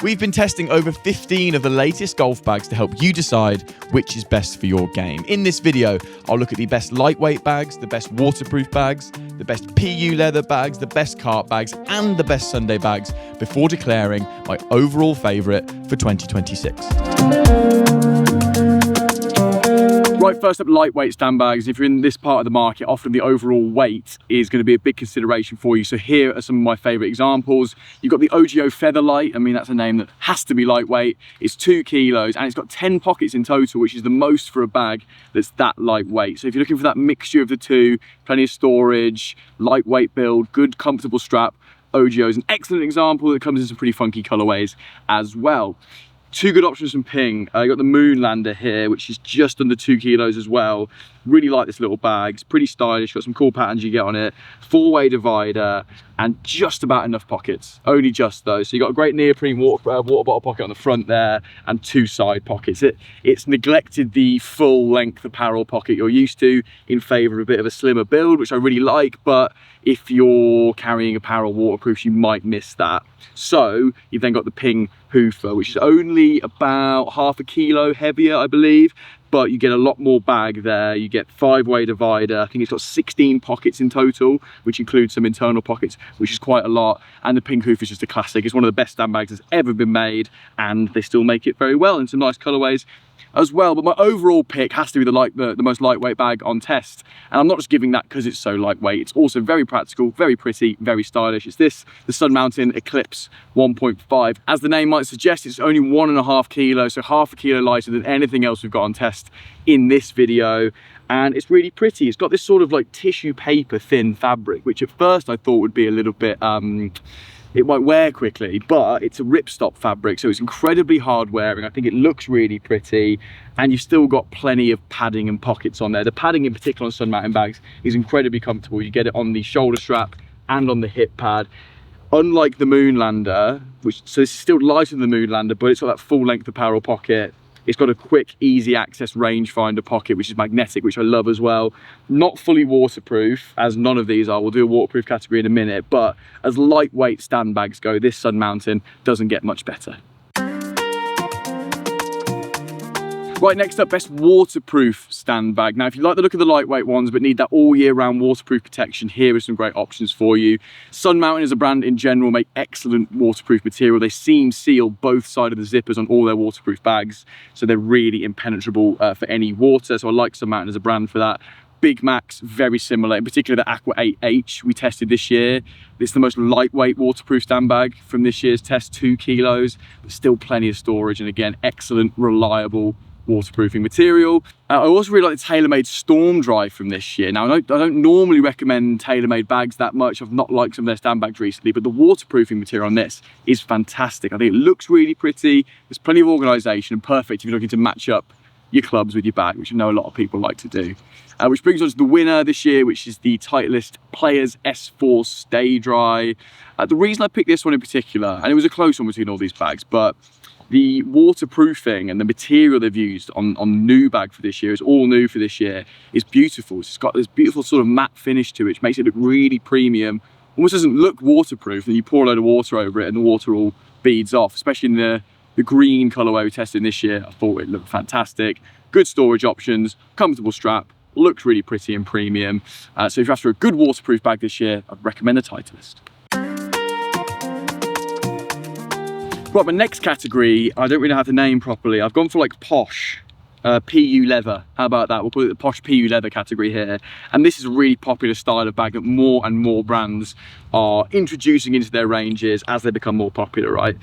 We've been testing over 15 of the latest golf bags to help you decide which is best for your game. In this video, I'll look at the best lightweight bags, the best waterproof bags, the best PU leather bags, the best cart bags, and the best Sunday bags before declaring my overall favourite for 2026. Right, first up, lightweight stand bags. If you're in this part of the market, often the overall weight is going to be a big consideration for you. So here are some of my favourite examples. You've got the OGO Featherlight. I mean, that's a name that has to be lightweight. It's 2 kilos and it's got 10 pockets in total, which is the most for a bag that's that lightweight. So if you're looking for that mixture of the two, plenty of storage, lightweight build, good comfortable strap, OGO is an excellent example that comes in some pretty funky colourways as well. Two good options from Ping. You got the Moonlander here, which is just under 2 kilos as well. Really like this little bag. It's pretty stylish, got some cool patterns you get on it. 4-way divider and just about enough pockets. Only just though. So you got a great neoprene water bottle pocket on the front there and 2 side pockets. It's neglected the full length apparel pocket you're used to in favour of a bit of a slimmer build, which I really like, but if you're carrying apparel waterproofs, you might miss that. So you've then got the Ping Hoofer, which is only about half a kilo heavier, I believe, but you get a lot more bag there. You get 5-way divider. I think it's got 16 pockets in total, which includes some internal pockets, which is quite a lot. And the Ping Hoofer is just a classic. It's one of the best stand bags that's ever been made, and they still make it very well in some nice colorways as well. But my overall pick has to be the most lightweight bag on test, and I'm not just giving that because it's so lightweight. It's also very practical, very pretty, very stylish. It's the Sun Mountain Eclipse 1.5. As the name might suggest, it's only 1.5 kilos, so half a kilo lighter than anything else we've got on test in this video, and it's really pretty. It's got this sort of like tissue paper thin fabric, which at first I thought would be a little bit it won't wear quickly, but it's a ripstop fabric, so it's incredibly hard wearing. I think it looks really pretty, and you've still got plenty of padding and pockets on there. The padding in particular on Sun Mountain bags is incredibly comfortable. You get it on the shoulder strap and on the hip pad. Unlike the Moonlander, so this is still lighter than the Moonlander, but it's got that full length apparel pocket. It's got a quick, easy access rangefinder pocket, which is magnetic, which I love as well. Not fully waterproof, as none of these are. We'll do a waterproof category in a minute, but as lightweight stand bags go, this Sun Mountain doesn't get much better. Right, next up, best waterproof stand bag. Now, if you like the look of the lightweight ones but need that all year round waterproof protection, here are some great options for you. Sun Mountain as a brand in general make excellent waterproof material. They seam seal both sides of the zippers on all their waterproof bags, so they're really impenetrable for any water. So I like Sun Mountain as a brand for that. Big Max, very similar, in particular the Aqua 8H we tested this year. It's the most lightweight waterproof stand bag from this year's test, 2 kilos, but still plenty of storage, and again, excellent, reliable waterproofing material. I also really like the TaylorMade Storm Dry from this year. Now, I don't normally recommend TaylorMade bags that much. I've not liked some of their stand bags recently, but the waterproofing material on this is fantastic. I think it looks really pretty. There's plenty of organisation and perfect if you're looking to match up your clubs with your bag, which I know a lot of people like to do. Which brings us to the winner this year, which is the Titleist Players S4 Stay Dry. The reason I picked this one in particular, and it was a close one between all these bags, but the waterproofing and the material they've used on the new bag for this year, is all new for this year, is beautiful. It's got this beautiful sort of matte finish to it, which makes it look really premium. Almost doesn't look waterproof, and you pour a load of water over it and the water all beads off, especially in the green colourway we tested this year. I thought it looked fantastic. Good storage options, comfortable strap, looks really pretty and premium. So if you're after a good waterproof bag this year, I'd recommend the Titleist. Right, my next category, I don't really know how to name properly. I've gone for like posh PU leather. How about that? We'll call it the posh PU leather category here. And this is a really popular style of bag that more and more brands are introducing into their ranges as they become more popular, right?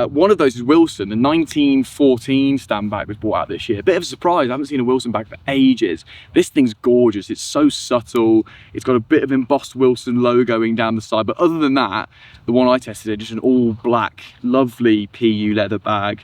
One of those is Wilson. The 1914 stand bag was brought out this year. A bit of a surprise. I haven't seen a Wilson bag for ages. This thing's gorgeous. It's so subtle. It's got a bit of embossed Wilson logoing down the side. But other than that, the one I tested, just an all black, lovely PU leather bag.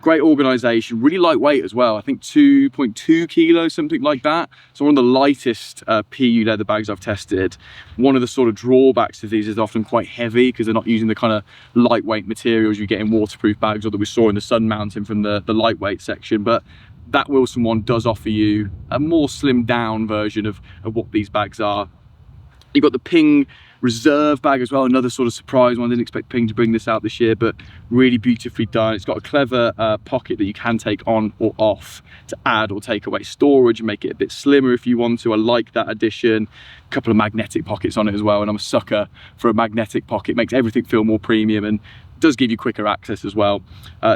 Great organisation, really lightweight as well. I think 2.2 kilos, something like that. So one of the lightest PU leather bags I've tested. One of the sort of drawbacks of these is often quite heavy because they're not using the kind of lightweight materials you get in waterproof bags or that we saw in the Sun Mountain from the lightweight section. But that Wilson one does offer you a more slimmed down version of what these bags are. You've got the Ping Reserve bag as well, another sort of surprise one. I didn't expect Ping to bring this out this year, but really beautifully done. It's got a clever pocket that you can take on or off to add or take away storage and make it a bit slimmer if you want to. I like that addition. A couple of magnetic pockets on it as well, and I'm a sucker for a magnetic pocket. It makes everything feel more premium and does give you quicker access as well.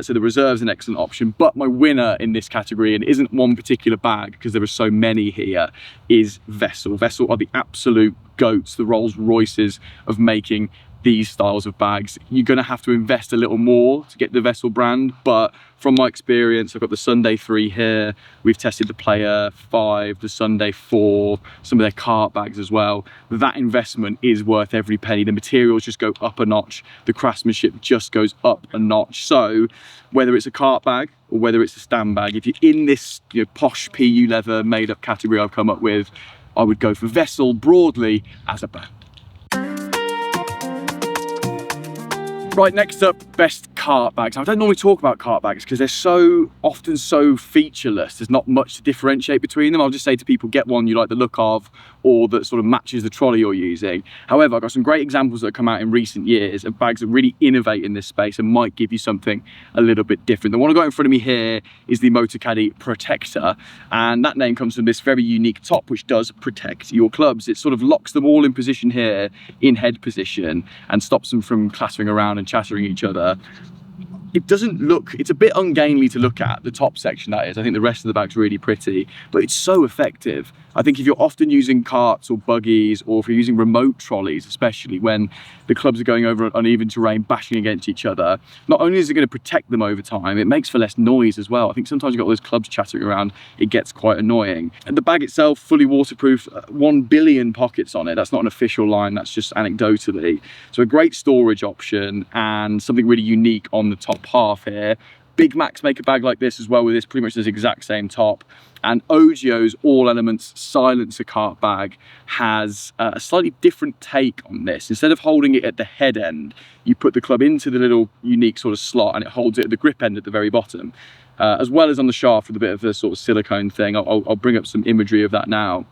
So the Reserve's an excellent option, but my winner in this category, and it isn't one particular bag because there are so many here, is Vessel. Vessel are the absolute goats, the Rolls Royces of making these styles of bags. You're going to have to invest a little more to get the Vessel brand, but from my experience, I've got the Sunday 3 here, we've tested the Player 5, the Sunday 4, some of their cart bags as well. That investment is worth every penny. The materials just go up a notch, the craftsmanship just goes up a notch. So whether it's a cart bag or whether it's a stand bag, if you're in this, you know, posh PU leather made up category I've come up with, I would go for Vessel broadly as a bag. Right, next up, best cart bags. Now, I don't normally talk about cart bags because they're so often so featureless. There's not much to differentiate between them. I'll just say to people, get one you like the look of or that sort of matches the trolley you're using. However, I've got some great examples that have come out in recent years of bags that really innovate in this space and might give you something a little bit different. The one I've got in front of me here is the Motorcaddy Protector, and that name comes from this very unique top which does protect your clubs. It sort of locks them all in position here in head position and stops them from clattering around and chattering each other. It doesn't look, it's a bit ungainly to look at, the top section that is. I think the rest of the bag's really pretty, but it's so effective. I think if you're often using carts or buggies, or if you're using remote trolleys, especially when the clubs are going over uneven terrain, bashing against each other, not only is it going to protect them over time, it makes for less noise as well. I think sometimes you've got all those clubs chattering around, it gets quite annoying. And the bag itself, fully waterproof, 1 billion pockets on it. That's not an official line, that's just anecdotally. So a great storage option and something really unique on the top half here. Big Macs make a bag like this as well with this, pretty much this exact same top. And Ogio's All Elements Silencer Cart bag has a slightly different take on this. Instead of holding it at the head end, you put the club into the little unique sort of slot and it holds it at the grip end at the very bottom, as well as on the shaft with a bit of a sort of silicone thing. I'll bring up some imagery of that now.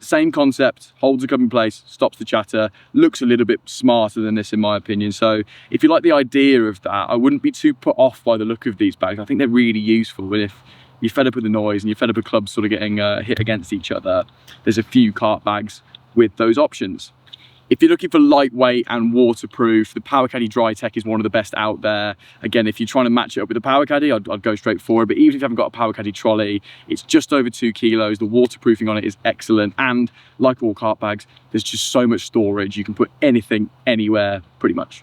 Same concept, holds the club in place, stops the chatter, looks a little bit smarter than this in my opinion. So if you like the idea of that, I wouldn't be too put off by the look of these bags. I think they're really useful. And if you're fed up with the noise and you're fed up with clubs sort of getting hit against each other, there's a few cart bags with those options. If you're looking for lightweight and waterproof, the Power Caddy Dry Tech is one of the best out there. Again, if you're trying to match it up with the Power Caddy, I'd go straight for it. But even if you haven't got a Power Caddy trolley, it's just over 2 kilos. The waterproofing on it is excellent. And like all cart bags, there's just so much storage. You can put anything, anywhere, pretty much.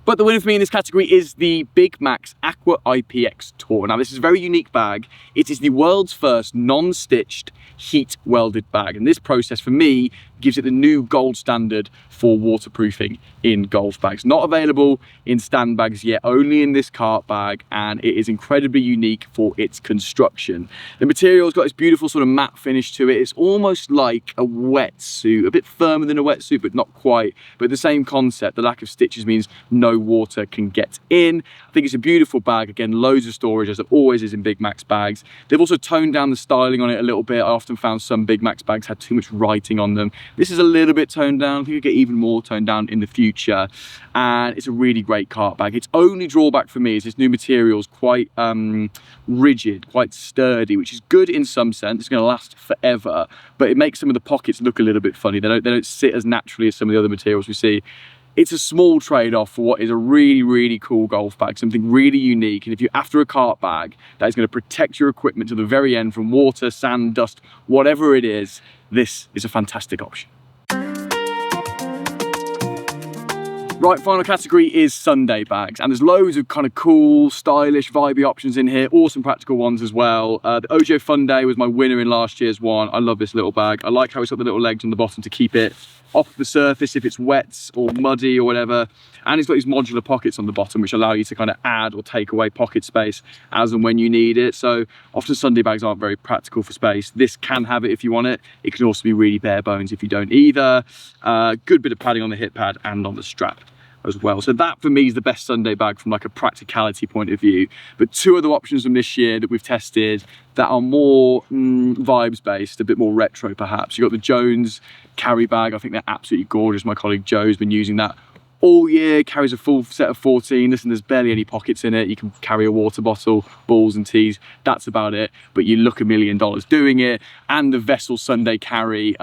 But the winner for me in this category is the Big Macs Aqua IPX Tour. Now, this is a very unique bag. It is the world's first non-stitched heat welded bag. And this process for me gives it the new gold standard for waterproofing in golf bags. Not available in stand bags yet, only in this cart bag, and it is incredibly unique for its construction. The material's got this beautiful sort of matte finish to it. It's almost like a wetsuit, a bit firmer than a wetsuit, but not quite. But the same concept, the lack of stitches means no water can get in. I think it's a beautiful bag. Again, loads of storage, as it always is in Big Macs bags. They've also toned down the styling on it a little bit. I often found some Big Macs bags had too much writing on them. This is a little bit toned down. I think it'll get even more toned down in the future. And it's a really great cart bag. Its only drawback for me is this new material is quite rigid, quite sturdy, which is good in some sense. It's going to last forever, but it makes some of the pockets look a little bit funny. They don't sit as naturally as some of the other materials we see. It's a small trade-off for what is a really, really cool golf bag, something really unique. And if you're after a cart bag that is going to protect your equipment to the very end from water, sand, dust, whatever it is, this is a fantastic option. Right, final category is Sunday bags, and there's loads of kind of cool, stylish, vibey options in here, awesome practical ones as well. The Ogio Fun Day was my winner in last year's one. I love this little bag. I like how it's got the little legs on the bottom to keep it off the surface if it's wet or muddy or whatever. And it's got these modular pockets on the bottom which allow you to kind of add or take away pocket space as and when you need it. So often Sunday bags aren't very practical for space. This can have it if you want it. It can also be really bare bones if you don't either. Good bit of padding on the hip pad and on the strap. as well. So that for me is the best Sunday bag from like a practicality point of view. But two other options from this year that we've tested that are more vibes based, a bit more retro perhaps. You've got the Jones carry bag. I think they're absolutely gorgeous. My colleague Joe's been using that all year, carries a full set of 14. Listen, there's barely any pockets in it. You can carry a water bottle, balls and teas. That's about it. But you look $1 million doing it. And the Vessel Sunday carry,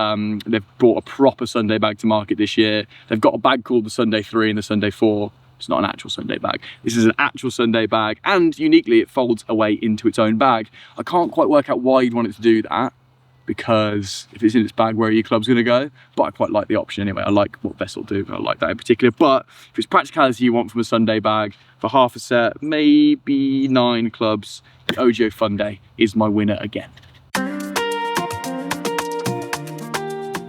they've brought a proper Sunday bag to market this year. They've got a bag called the Sunday 3 and the Sunday 4. It's not an actual Sunday bag. This is an actual Sunday bag. And uniquely, it folds away into its own bag. I can't quite work out why you'd want it to do that, because if it's in its bag, where are your club's going to go? But I quite like the option anyway. I like what Vessel do. I like that in particular. But if it's practicality you want from a Sunday bag, for half a set, maybe 9 clubs, the OGO Fun Day is my winner again.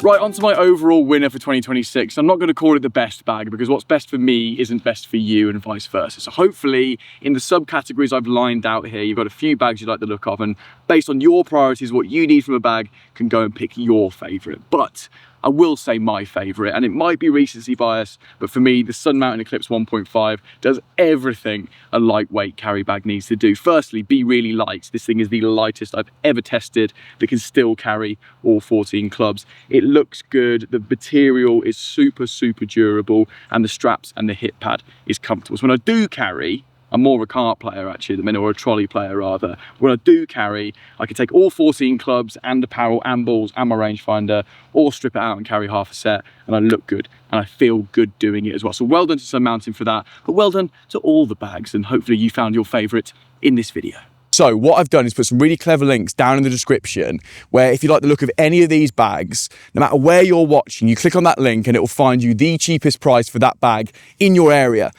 Right, on to my overall winner for 2026. I'm not going to call it the best bag because what's best for me isn't best for you and vice versa. So hopefully in the subcategories I've lined out here, you've got a few bags you like the look of, and based on your priorities, what you need from a bag, can go and pick your favourite. But I will say my favourite, and it might be recency bias, but for me, the Sun Mountain Eclipse 1.5 does everything a lightweight carry bag needs to do. Firstly, be really light. This thing is the lightest I've ever tested that can still carry all 14 clubs. It looks good, the material is super, super durable, and the straps and the hip pad is comfortable. So when I do carry, I'm more of a cart player actually at the minute, or a trolley player rather. When I do carry, I can take all 14 clubs and apparel and balls and my rangefinder, or strip it out and carry half a set, and I look good and I feel good doing it as well. So well done to Sun Mountain for that, but well done to all the bags, and hopefully you found your favourite in this video. So what I've done is put some really clever links down in the description where if you like the look of any of these bags, no matter where you're watching, you click on that link and it will find you the cheapest price for that bag in your area.